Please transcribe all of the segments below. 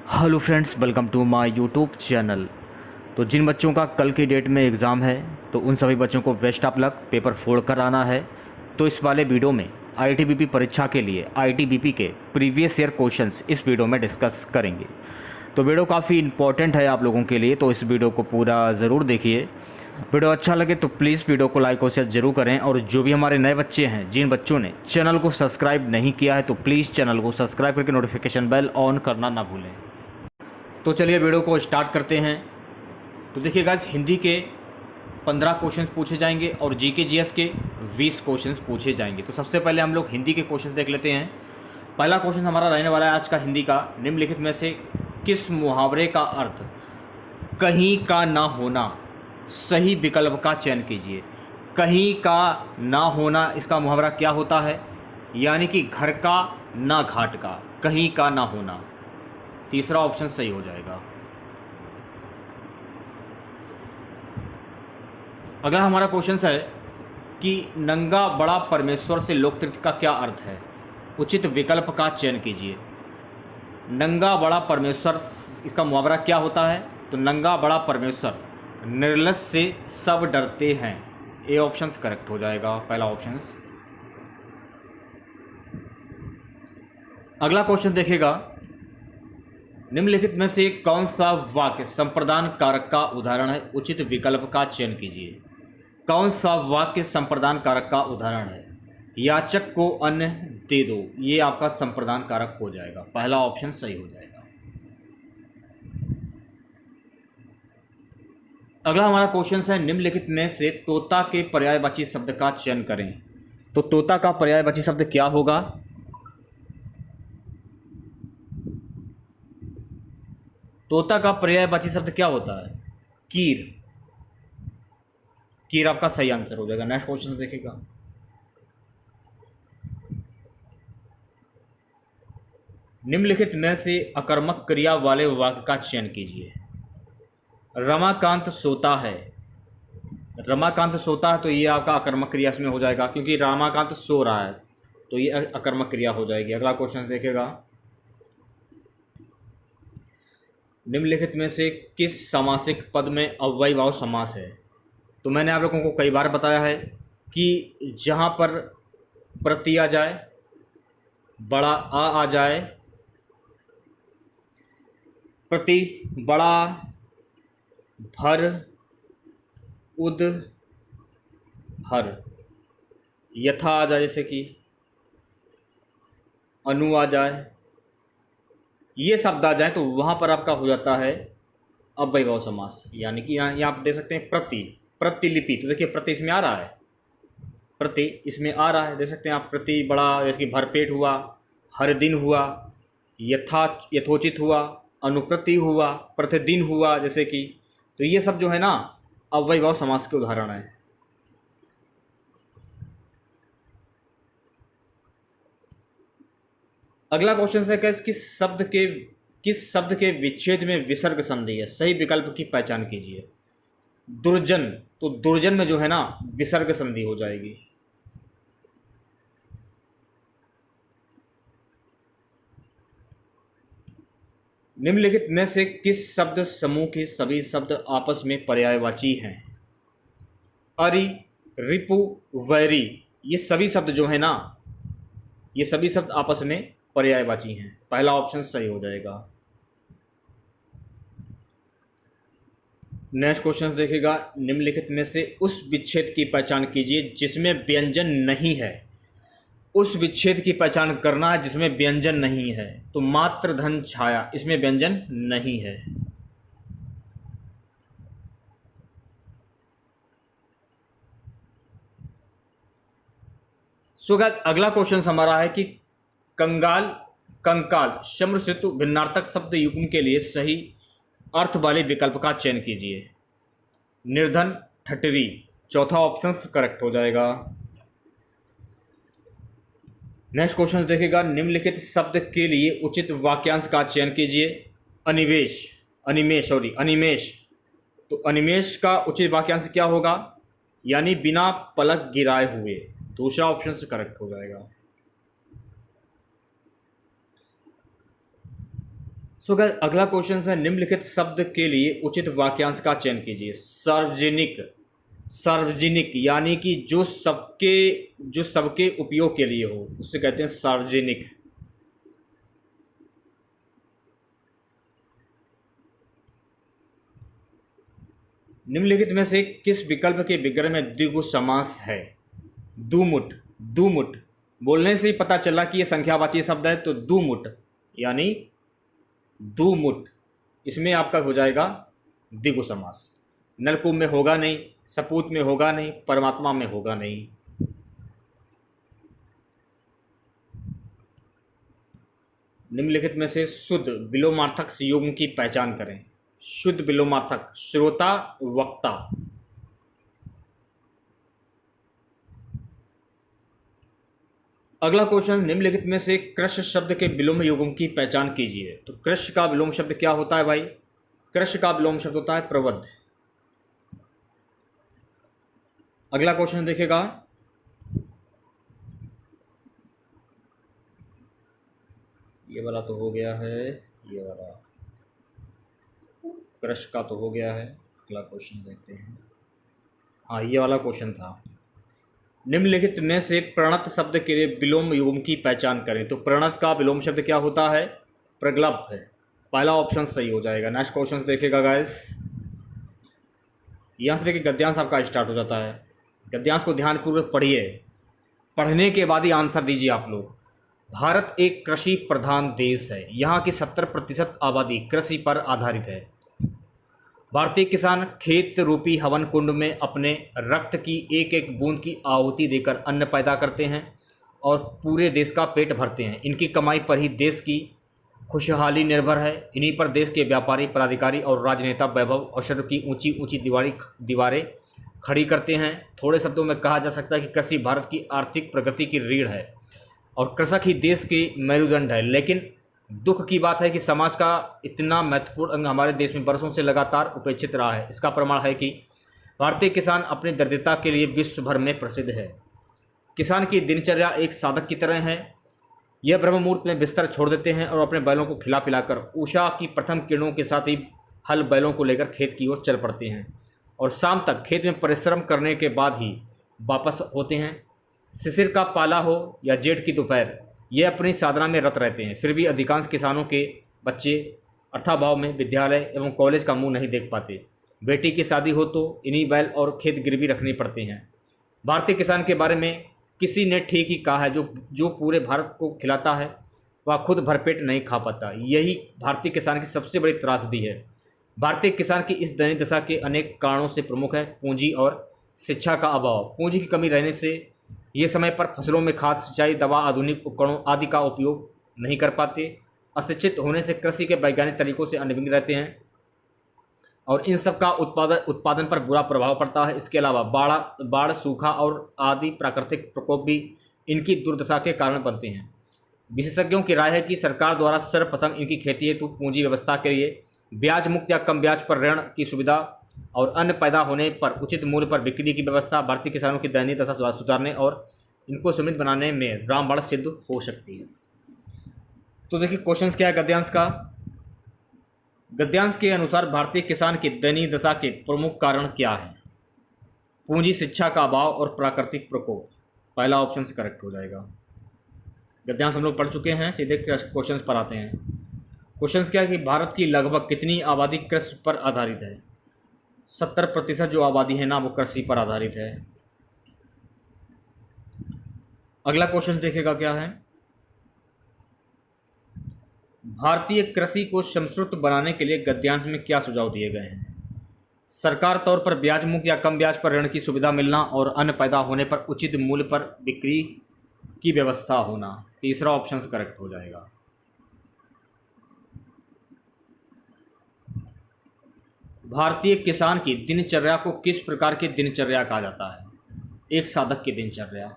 Hello friends, welcome to my YouTube channel. तो जिन बच्चों का कल की डेट में एग्ज़ाम है तो उन सभी बच्चों को बेस्ट ऑफ लक, पेपर फोड़ कर आना है। तो इस वाले वीडियो में आईटीबीपी परीक्षा के लिए आईटीबीपी के प्रीवियस ईयर क्वेश्चंस इस वीडियो में डिस्कस करेंगे। तो वीडियो काफ़ी इंपॉर्टेंट है आप लोगों के लिए, तो इस वीडियो को पूरा ज़रूर देखिए। वीडियो अच्छा लगे तो प्लीज़ वीडियो को लाइक और शेयर जरूर करें। और जो भी हमारे नए बच्चे हैं, जिन बच्चों ने चैनल को सब्सक्राइब नहीं किया है, तो प्लीज़ चैनल को सब्सक्राइब करके नोटिफिकेशन बेल ऑन करना ना भूलें। तो चलिए वीडियो को स्टार्ट करते हैं। तो देखिए गाइस, हिंदी के 15 क्वेश्चन पूछे जाएंगे और जीके जीएस के 20 क्वेश्चन पूछे जाएंगे। तो सबसे पहले हम लोग हिंदी के क्वेश्चन देख लेते हैं। पहला क्वेश्चन हमारा रहने वाला है आज का हिंदी का, निम्नलिखित में से किस मुहावरे का अर्थ कहीं का ना होना सही विकल्प का चयन कीजिए। कहीं का ना होना, इसका मुहावरा क्या होता है? यानी कि घर का ना घाट का, कहीं का ना होना। तीसरा ऑप्शन सही हो जाएगा। अगला हमारा क्वेश्चन है कि नंगा बड़ा परमेश्वर से लोकतृप्ति का क्या अर्थ है? उचित विकल्प का चयन कीजिए। नंगा बड़ा परमेश्वर, इसका मुहावरा क्या होता है? तो नंगा बड़ा परमेश्वर, निर्लज से सब डरते हैं। ए ऑप्शन करेक्ट हो जाएगा, पहला ऑप्शन। अगला क्वेश्चन देखिएगा, निम्नलिखित में से कौन सा वाक्य संप्रदान कारक का उदाहरण है? उचित विकल्प का चयन कीजिए। कौन सा वाक्य संप्रदान कारक का उदाहरण है? याचक को अन्न दे दो, ये आपका संप्रदान कारक हो जाएगा, पहला ऑप्शन सही हो जाएगा। अगला हमारा क्वेश्चन है, निम्नलिखित में से तोता के पर्यायवाची शब्द का चयन करें। तो तोता का पर्यायवाची शब्द क्या होगा? तोता का पर्यायवाची शब्द क्या होता है? कीर। कीर आपका सही आंसर हो जाएगा। नेक्स्ट क्वेश्चन देखिएगा, निम्नलिखित में से अकर्मक क्रिया वाले वाक्य का चयन कीजिए। रमाकांत सोता है। रमाकांत सोता है तो ये आपका अकर्मक क्रिया इसमें हो जाएगा, क्योंकि रमाकांत सो रहा है तो ये अकर्मक क्रिया हो जाएगी। अगला क्वेश्चन देखिएगा, निम्नलिखित में से किस समासिक पद में अव्ययी भाव समास है? तो मैंने आप लोगों को कई बार बताया है कि जहाँ पर प्रति आ जाए, बड़ा आ जाए, प्रति, बड़ा, भर, उद, हर, यथा आ जाए, जैसे कि अनु आ जाए, ये शब्द आ जाए तो वहाँ पर आपका हो जाता है अव्ययी भाव समास। यानी कि यहाँ आप दे सकते हैं प्रति, प्रतिलिपि। तो देखिए प्रति इसमें आ रहा है, प्रति इसमें आ रहा है, दे सकते हैं आप प्रति बड़ा, जैसे कि भरपेट हुआ, हर दिन हुआ, यथोचित हुआ, अनुप्रति हुआ, प्रतिदिन हुआ, जैसे कि। तो ये सब जो है ना अव्ययी भाव समास के उदाहरण है। अगला क्वेश्चन है, किस शब्द के विच्छेद में विसर्ग संधि है? सही विकल्प की पहचान कीजिए। दुर्जन, तो दुर्जन में जो है ना विसर्ग संधि हो जाएगी। निम्नलिखित में से किस शब्द समूह के सभी शब्द आपस में पर्यायवाची हैं? अरि, रिपु, वैरी, ये सभी शब्द जो है ना, ये सभी शब्द आपस में पर्यायवाची हैं, पहला ऑप्शन सही हो जाएगा। नेक्स्ट क्वेश्चन देखिएगा, निम्नलिखित में से उस विच्छेद की पहचान कीजिए जिसमें व्यंजन नहीं है। उस विच्छेद की पहचान करना है जिसमें व्यंजन नहीं है। तो मात्र धन छाया, इसमें व्यंजन नहीं है। अगला क्वेश्चन हमारा है कि कंगाल, कंकाल, शम्र सेतु भिन्नार्थक शब्द युग्म के लिए सही अर्थ वाले विकल्प का चयन कीजिए। निर्धन, ठटरी, चौथा ऑप्शन करेक्ट हो जाएगा। नेक्स्ट क्वेश्चन देखिएगा, निम्नलिखित शब्द के लिए उचित वाक्यांश का चयन कीजिए। अनिवेश, अनिमेश। तो अनिमेश का उचित वाक्यांश क्या होगा? यानी बिना पलक गिराए हुए, दूसरा ऑप्शन से करेक्ट हो जाएगा। सो गाइस अगला क्वेश्चन है, निम्नलिखित शब्द के लिए उचित वाक्यांश का चयन कीजिए। सार्वजनिक, सार्वजनिक यानी कि जो सबके उपयोग के लिए हो उससे कहते हैं सार्वजनिक। निम्नलिखित में से किस विकल्प के विग्रह में द्विगु समास है? दुमुट, दुमुट बोलने से ही पता चला कि यह संख्यावाची शब्द है, तो दुमुट यानी दुमुट, इसमें आपका हो जाएगा द्विगु समास। नलकूप में होगा नहीं, सपूत में होगा नहीं, परमात्मा में होगा नहीं। निम्नलिखित में से शुद्ध विलोमार्थक संयुग्म की पहचान करें। शुद्ध विलोमार्थक, श्रोता, वक्ता। अगला क्वेश्चन, निम्नलिखित में से कृष्ण शब्द के विलोम युग्म की पहचान कीजिए। तो कृष्ण का विलोम शब्द क्या होता है भाई? कृष्ण का विलोम शब्द होता है प्रवध। अगला क्वेश्चन देखिएगा, ये वाला तो हो गया है, ये वाला कृष्ण का तो हो गया है। अगला क्वेश्चन देखते हैं, हाँ ये वाला क्वेश्चन था। निम्नलिखित में से प्रणत शब्द के लिए विलोम युग्म की पहचान करें। तो प्रणत का विलोम शब्द क्या होता है? प्रगल्भ है। पहला ऑप्शन सही हो जाएगा। नेक्स्ट क्वेश्चन देखिएगा गाइस, यहाँ से देखिए गद्यांश आपका स्टार्ट हो जाता है। गद्यांश को ध्यानपूर्वक पढ़िए, पढ़ने के बाद ही आंसर दीजिए आप लोग। भारत एक कृषि प्रधान देश है। यहाँ की 70% आबादी कृषि पर आधारित है। भारतीय किसान खेत रूपी हवन कुंड में अपने रक्त की एक एक बूंद की आहुति देकर अन्न पैदा करते हैं और पूरे देश का पेट भरते हैं। इनकी कमाई पर ही देश की खुशहाली निर्भर है। इन्हीं पर देश के व्यापारी, पदाधिकारी और राजनेता वैभव और शत्रु की ऊंची ऊंची दीवारें खड़ी करते हैं। थोड़े शब्दों में कहा जा सकता है कि कृषि भारत की आर्थिक प्रगति की रीढ़ है और कृषक ही देश के मेरुदंड है। लेकिन दुख की बात है कि समाज का इतना महत्वपूर्ण अंग हमारे देश में वर्षों से लगातार उपेक्षित रहा है। इसका प्रमाण है कि भारतीय किसान अपनी दरिद्रता के लिए विश्व भर में प्रसिद्ध है। किसान की दिनचर्या एक साधक की तरह है। यह ब्रह्म मुहूर्त में बिस्तर छोड़ देते हैं और अपने बैलों को खिला पिलाकर उषा की प्रथम किरणों के साथ ही हल बैलों को लेकर खेत की ओर चल पड़ते हैं और शाम तक खेत में परिश्रम करने के बाद ही वापस होते हैं। शिशिर का पाला हो या जेठ की दोपहर, ये अपनी साधना में रत रहते हैं। फिर भी अधिकांश किसानों के बच्चे अर्थाभाव में विद्यालय एवं कॉलेज का मुंह नहीं देख पाते। बेटी की शादी हो तो इन्हीं बैल और खेत गिरवी रखने पड़ते हैं। भारतीय किसान के बारे में किसी ने ठीक ही कहा है, जो पूरे भारत को खिलाता है वह खुद भरपेट नहीं खा पाता। यही भारतीय किसान की सबसे बड़ी त्रासदी है। भारतीय किसान की इस दयनीय दशा के अनेक कारणों से प्रमुख है पूंजी और शिक्षा का अभाव। पूंजी की कमी रहने से ये समय पर फसलों में खाद, सिंचाई, दवा, आधुनिक उपकरणों आदि का उपयोग नहीं कर पाते। अशिक्षित होने से कृषि के वैज्ञानिक तरीकों से अनभिज्ञ रहते हैं और इन सब का उत्पादन पर बुरा प्रभाव पड़ता है। इसके अलावा बाढ़, सूखा और आदि प्राकृतिक प्रकोप भी इनकी दुर्दशा के कारण बनते हैं। विशेषज्ञों की राय है कि सरकार द्वारा सर्वप्रथम इनकी खेती हेतु पूंजी व्यवस्था के लिए ब्याज मुक्त या कम ब्याज पर ऋण की सुविधा और अन्न पैदा होने पर उचित मूल्य पर बिक्री की व्यवस्था भारतीय किसानों की दयनीय दशा सुधारने और इनको समृद्ध बनाने में रामबाण सिद्ध हो सकती है। तो देखिए क्वेश्चन क्या है गद्यांश का। गद्यांश के अनुसार भारतीय किसान की दयनीय दशा के प्रमुख कारण क्या है? पूंजी, शिक्षा का अभाव और प्राकृतिक प्रकोप। पहला ऑप्शन से करेक्ट हो जाएगा। गद्यांश हम लोग पढ़ चुके हैं, सीधे क्वेश्चन पर आते हैं। क्वेश्चन क्या है कि भारत की लगभग कितनी आबादी कृषि पर आधारित है? 70% जो आबादी है ना वो कृषि पर आधारित है। अगला क्वेश्चन देखेगा क्या है, भारतीय कृषि को समृद्ध बनाने के लिए गद्यांश में क्या सुझाव दिए गए हैं? सरकार तौर पर ब्याज मुक्त या कम ब्याज पर ऋण की सुविधा मिलना और अन्न पैदा होने पर उचित मूल्य पर बिक्री की व्यवस्था होना। तीसरा ऑप्शन करेक्ट हो जाएगा। भारतीय किसान की दिनचर्या को किस प्रकार की दिनचर्या कहा जाता है? एक साधक की दिनचर्या।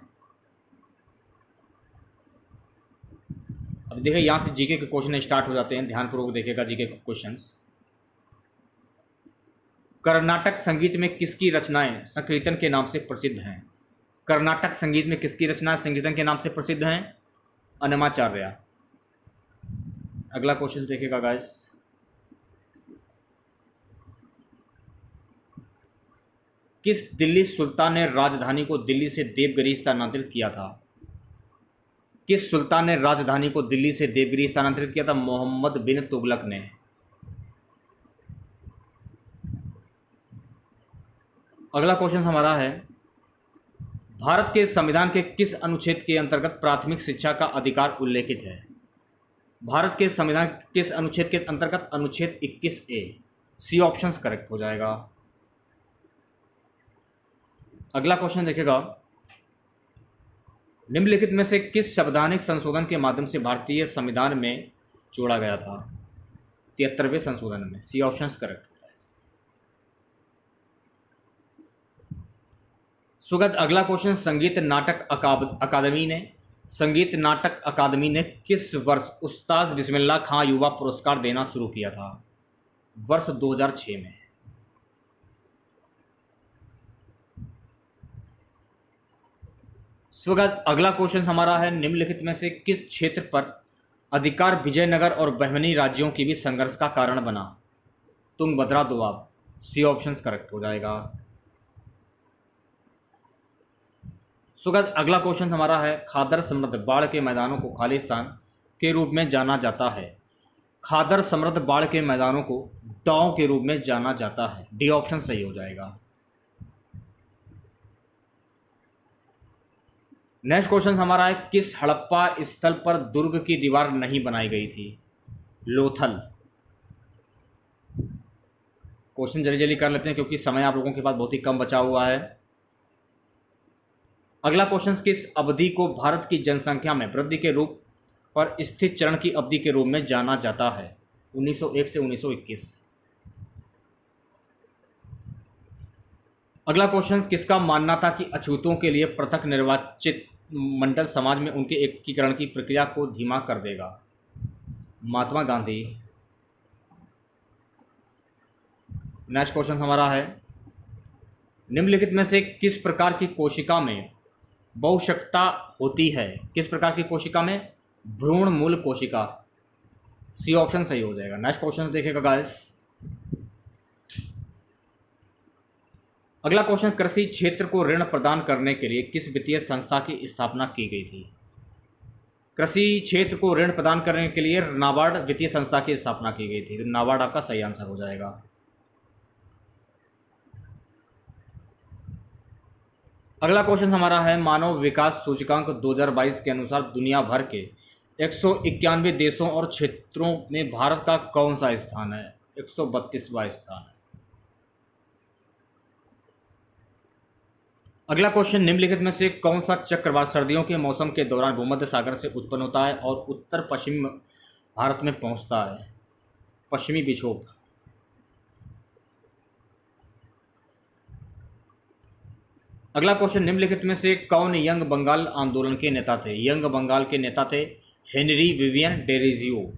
अब देखिए यहाँ से जीके के क्वेश्चन स्टार्ट हो जाते हैं, ध्यानपूर्वक देखिएगा जीके के क्वेश्चंस। कर्नाटक संगीत में किसकी रचनाएं संकीर्तन के नाम से प्रसिद्ध हैं? कर्नाटक संगीत में किसकी रचनाएं संकीर्तन के नाम से प्रसिद्ध हैं? अन्नमाचार्य। अगला क्वेश्चन देखिएगा गाइस। किस दिल्ली सुल्तान ने राजधानी को दिल्ली से देवगिरी स्थानांतरित किया था? किस सुल्तान ने राजधानी को दिल्ली से देवगिरी स्थानांतरित किया था? मोहम्मद बिन तुगलक ने। अगला क्वेश्चन हमारा है, भारत के संविधान के किस अनुच्छेद के अंतर्गत प्राथमिक शिक्षा का अधिकार उल्लेखित है? भारत के संविधान किस अनुच्छेद के अंतर्गत? अनुच्छेद 21A। सी ऑप्शंस करेक्ट हो जाएगा। अगला क्वेश्चन देखिएगा, निम्नलिखित में से किस संवैधानिक संशोधन के माध्यम से भारतीय संविधान में जोड़ा गया था? 73वें संशोधन में। सी ऑप्शंस करेक्ट। सुगत अगला क्वेश्चन, संगीत नाटक अकादमी ने किस वर्ष उस्ताद बिस्मिल्लाह खां युवा पुरस्कार देना शुरू किया था? वर्ष 2006 में। सुगत अगला क्वेश्चन हमारा है, निम्नलिखित में से किस क्षेत्र पर अधिकार विजयनगर और बहमनी राज्यों की भी संघर्ष का कारण बना? तुंगभद्रा दोआब। सी ऑप्शंस करेक्ट हो जाएगा। सुगत अगला क्वेश्चन हमारा है, खादर समृद्ध बाढ़ के मैदानों को खालिस्तान के रूप में जाना जाता है? खादर समृद्ध बाढ़ के मैदानों को डाव के रूप में जाना जाता है। डी ऑप्शन सही हो जाएगा। नेक्स्ट क्वेश्चन हमारा है, किस हड़प्पा स्थल पर दुर्ग की दीवार नहीं बनाई गई थी? लोथल। क्वेश्चन जल्दी जल्दी कर लेते हैं क्योंकि समय आप लोगों के पास बहुत ही कम बचा हुआ है। अगला क्वेश्चन, किस अवधि को भारत की जनसंख्या में वृद्धि के रूप पर स्थित चरण की अवधि के रूप में जाना जाता है? 1901 से 1921। अगला क्वेश्चन, किसका मानना था कि अछूतों के लिए पृथक निर्वाचित मंडल समाज में उनके एकीकरण की प्रक्रिया को धीमा कर देगा? महात्मा गांधी। नेक्स्ट क्वेश्चन हमारा है, निम्नलिखित में से किस प्रकार की कोशिका में बहुशक्ता होती है? किस प्रकार की कोशिका में? भ्रूण मूल कोशिका। सी ऑप्शन सही हो जाएगा। नेक्स्ट क्वेश्चन देखिएगा गाइस। अगला क्वेश्चन, कृषि क्षेत्र को ऋण प्रदान करने के लिए किस वित्तीय संस्था की स्थापना की गई थी? कृषि क्षेत्र को ऋण प्रदान करने के लिए नाबार्ड वित्तीय संस्था की स्थापना की गई थी। नाबार्ड आपका सही आंसर हो जाएगा। अगला क्वेश्चन हमारा है, मानव विकास सूचकांक 2022 के अनुसार दुनिया भर के 191 देशों और क्षेत्रों में भारत का कौन सा स्थान है? 132वां स्थान है। अगला क्वेश्चन, निम्नलिखित में से कौन सा चक्रवात सर्दियों के मौसम के दौरान भूमध्य सागर से उत्पन्न होता है और उत्तर पश्चिम भारत में पहुंचता है? पश्चिमी विक्षोभ। अगला क्वेश्चन, निम्नलिखित में से कौन यंग बंगाल आंदोलन के नेता थे? यंग बंगाल के नेता थे हेनरी विवियन डेरिजियो।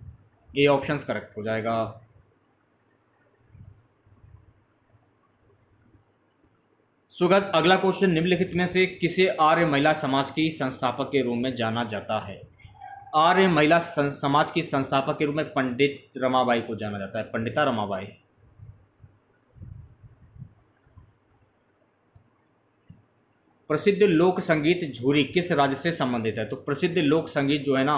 ए ऑप्शंस करेक्ट हो जाएगा। सुगत अगला क्वेश्चन, निम्नलिखित में से किसे आर्य महिला समाज की संस्थापक के रूप में जाना जाता है? आर्य महिला समाज की संस्थापक के रूप में पंडित रमाबाई को जाना जाता है। पंडिता रमाबाई। प्रसिद्ध लोक संगीत झूरी किस राज्य से संबंधित है? तो प्रसिद्ध लोक संगीत जो है ना,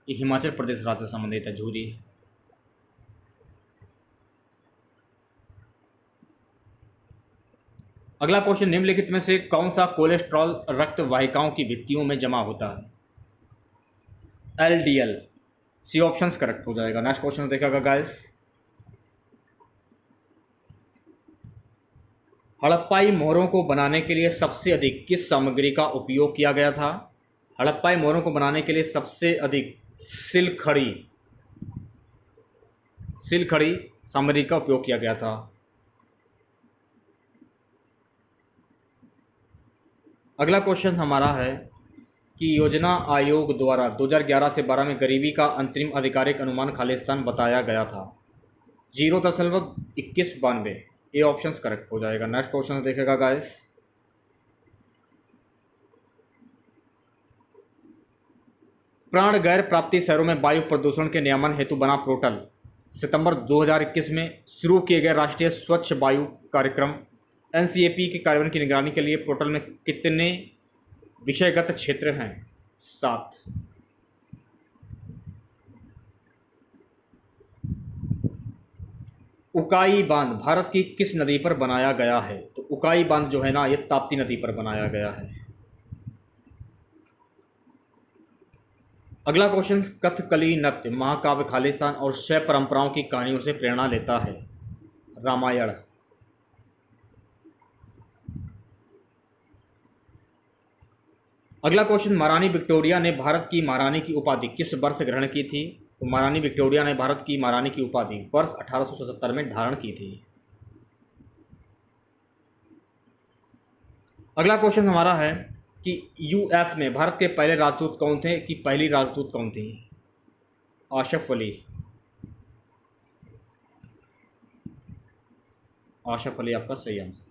ये हिमाचल प्रदेश राज्य से संबंधित है, झूरी। अगला क्वेश्चन, निम्नलिखित में से कौन सा कोलेस्ट्रॉल रक्त वाहिकाओं की भित्तियों में जमा होता है? LDL। सी ऑप्शंस करेक्ट हो जाएगा। नेक्स्ट क्वेश्चन देखिएगा गाइस। हड़प्पाई मोहरों को बनाने के लिए सबसे अधिक किस सामग्री का उपयोग किया गया था? हड़प्पाई मोहरों को बनाने के लिए सबसे अधिक सिलखड़ी सामग्री का उपयोग किया गया था। अगला क्वेश्चन हमारा है कि योजना आयोग द्वारा 2011 से 12 में गरीबी का अंतरिम आधिकारिक अनुमान खालिस्तान बताया गया था। 0.2192। ये ऑप्शंस करेक्ट हो जाएगा। नेक्स्ट क्वेश्चन देखेगा गाइस। प्राण गैर प्राप्ति शहरों में वायु प्रदूषण के नियमन हेतु बना पोर्टल। सितंबर 2021 में शुरू किए गए राष्ट्रीय स्वच्छ वायु कार्यक्रम NCAP के कार्यान्वयन की निगरानी के लिए पोर्टल में कितने विषयगत क्षेत्र हैं? 7। उकाई बांध भारत की किस नदी पर बनाया गया है? तो उकाई बांध जो है ना, ये ताप्ती नदी पर बनाया गया है। अगला क्वेश्चन, कथकली नृत्य महाकाव्य खालिस्तान और शैव परंपराओं की कहानियों से प्रेरणा लेता है। रामायण। अगला क्वेश्चन, महारानी विक्टोरिया ने भारत की महारानी की उपाधि किस वर्ष ग्रहण की थी? तो महारानी विक्टोरिया ने भारत की महारानी की उपाधि वर्ष 1877 में धारण की थी। अगला क्वेश्चन हमारा है कि US में भारत के पहले राजदूत कौन थे? कि पहली राजदूत कौन थी? आशफ अली। आशफ अली आपका सही आंसर।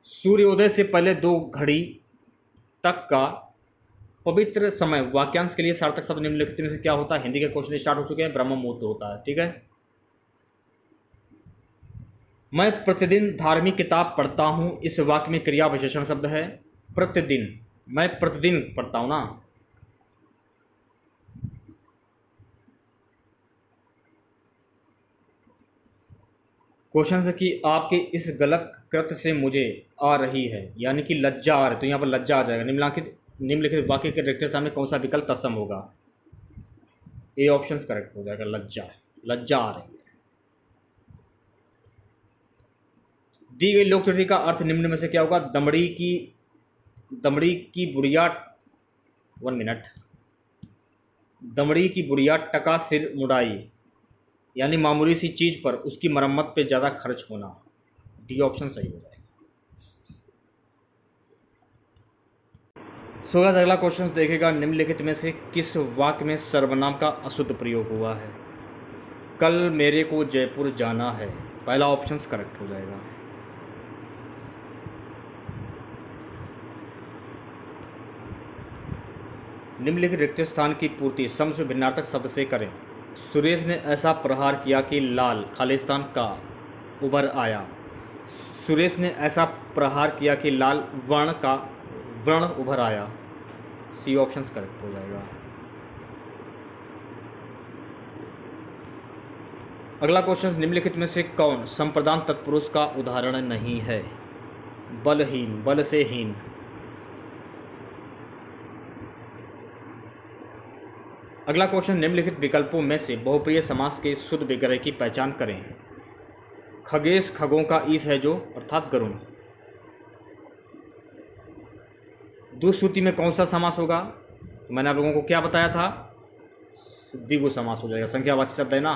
सूर्योदय से पहले 2 घड़ी तक का पवित्र समय वाक्यांश के लिए सार्थक शब्द निम्नलिखित में से क्या होता है? हिंदी के क्वेश्चन स्टार्ट हो चुके हैं। ब्रह्म मुहूर्त होता है। ठीक है। मैं प्रतिदिन धार्मिक किताब पढ़ता हूं, इस वाक्य में क्रिया विशेषण शब्द है प्रतिदिन। मैं प्रतिदिन पढ़ता हूं ना। क्वेश्चन है कि आपके इस गलत कृत्य से मुझे आ रही है, यानी कि लज्जा आ रही है, तो यहाँ पर लज्जा आ जाएगा। निम्नलिखित वाक्य के रिक्त स्थान में कौन सा विकल्प तत्सम होगा? ए ऑप्शन करेक्ट हो जाएगा। लज्जा, लज्जा आ रही है। दी गई लोक त्रुटि का अर्थ निम्न में से क्या होगा? दमड़ी की बुढ़िया 1 मिनट। दमड़ी की बुढ़िया टका सिर मुड़ाई, यानी मामूली सी चीज पर उसकी मरम्मत पे ज्यादा खर्च होना। डी ऑप्शन सही हो जाएगा। अगला क्वेश्चन देखेगा, निम्नलिखित में से किस वाक्य में सर्वनाम का अशुद्ध प्रयोग हुआ है? कल मेरे को जयपुर जाना है। पहला ऑप्शन करेक्ट हो जाएगा। निम्नलिखित रिक्त स्थान की पूर्ति सम से भिन्नार्थक शब्द से करें। सुरेश ने ऐसा प्रहार किया कि लाल खालिस्तान का उभर आया। सुरेश ने ऐसा प्रहार किया कि लाल व्रण उभर आया। सी ऑप्शन करेक्ट हो जाएगा। अगला क्वेश्चन, निम्नलिखित में से कौन संप्रदान तत्पुरुष का उदाहरण नहीं है? बलहीन, बल से हीन। अगला क्वेश्चन, निम्नलिखित विकल्पों में से बहुप्रिय समास के शुद्ध विग्रह की पहचान करें। खगेश खगों का ईश है जो, अर्थात गरुण। दुश्रुति में कौन सा समास होगा? तो मैंने आप लोगों को क्या बताया था? द्विगु समास हो जाएगा। संख्यावाची शब्द है ना।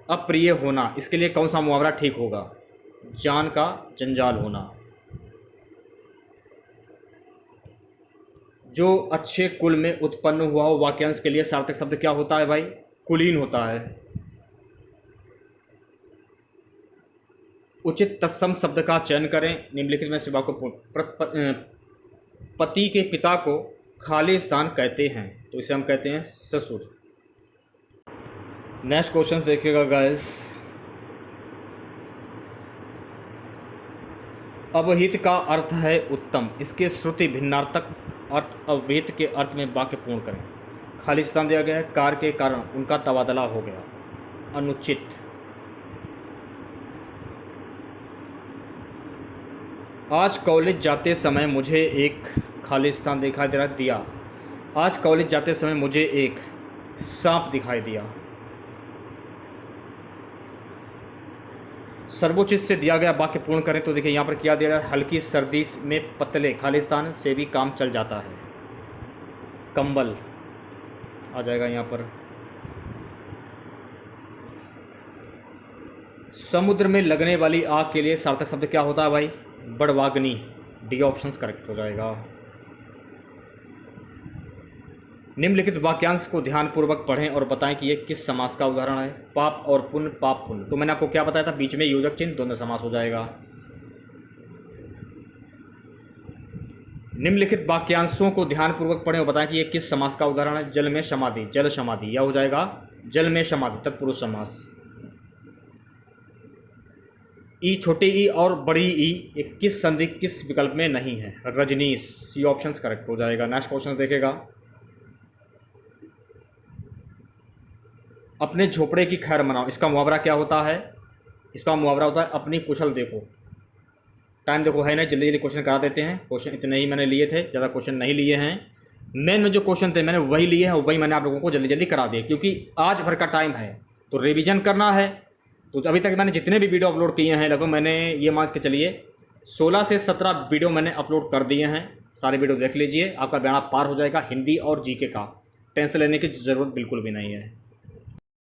अप्रिय होना, इसके लिए कौन सा मुहावरा ठीक होगा? जान का जंजाल होना। जो अच्छे कुल में उत्पन्न हुआ हो वाक्यांश के लिए सार्थक शब्द क्या होता है भाई? कुलीन होता है। उचित तत्सम शब्द का चयन करें। निम्नलिखित में से पति के पिता को खालिस्तान कहते हैं, तो इसे हम कहते हैं ससुर। नेक्स्ट क्वेश्चन देखिएगा गाइस। अवहित का अर्थ है उत्तम, इसके श्रुति भिन्नार्थक अर्थ अवहित के अर्थ में वाक्य पूर्ण करें। खालिस्तान दिया गया है, कार के कारण उनका तबादला हो गया। अनुचित। आज कॉलेज जाते समय मुझे एक खालिस्तान दिखाई दे रहा दिया। आज कॉलेज जाते समय मुझे एक सांप दिखाई दिया। सर्वोचित से दिया गया वाक्य पूर्ण करें। तो देखिए यहाँ पर क्या दिया गया, हल्की सर्दी में पतले खालिस्तान से भी काम चल जाता है। कंबल आ जाएगा यहाँ पर। समुद्र में लगने वाली आग के लिए सार्थक शब्द क्या होता है भाई? बड़वाग्नि। डी ऑप्शन करेक्ट हो जाएगा। निम्नलिखित वाक्यांश को ध्यानपूर्वक पढ़ें और बताएं कि यह किस समास का उदाहरण है। पाप और पुण्य, पाप पुण्य। तो मैंने आपको क्या बताया था? बीच में योजक चिन्ह, द्वंद्व समास हो जाएगा। निम्नलिखित वाक्यांशों को ध्यानपूर्वक पढ़ें और बताएं कि ये किस समास का उदाहरण है। जल में समाधि, जल समाधि, यह हो जाएगा जल में समाधि, तत्पुरुष समास। ई, छोटी ई और बड़ी ई, ये किस संधि किस विकल्प में नहीं है। रजनीश, सी ऑप्शन करेक्ट हो जाएगा। नेक्स्ट क्वेश्चन देखेगा, अपने झोपड़े की खैर मनाओ, इसका मुहावरा क्या होता है। इसका मुहावरा होता है अपनी कुशल देखो। टाइम देखो है ना, जल्दी जल्दी क्वेश्चन करा देते हैं। क्वेश्चन इतने ही मैंने लिए थे, ज़्यादा क्वेश्चन नहीं लिए हैं। मेन में जो क्वेश्चन थे मैंने वही लिए हैं और वही मैंने आप लोगों को जल्दी जल्दी करा दिए, क्योंकि आज भर का टाइम है तो रिवीजन करना है। तो अभी तक मैंने जितने भी वीडियो अपलोड किए हैं, लगभग मैंने ये मान के चलिए 16 से 17 वीडियो मैंने अपलोड कर दिए हैं। सारे वीडियो देख लीजिए, आपका बेड़ा पार हो जाएगा। हिंदी और जीके का टेंशन लेने की ज़रूरत बिल्कुल भी नहीं है।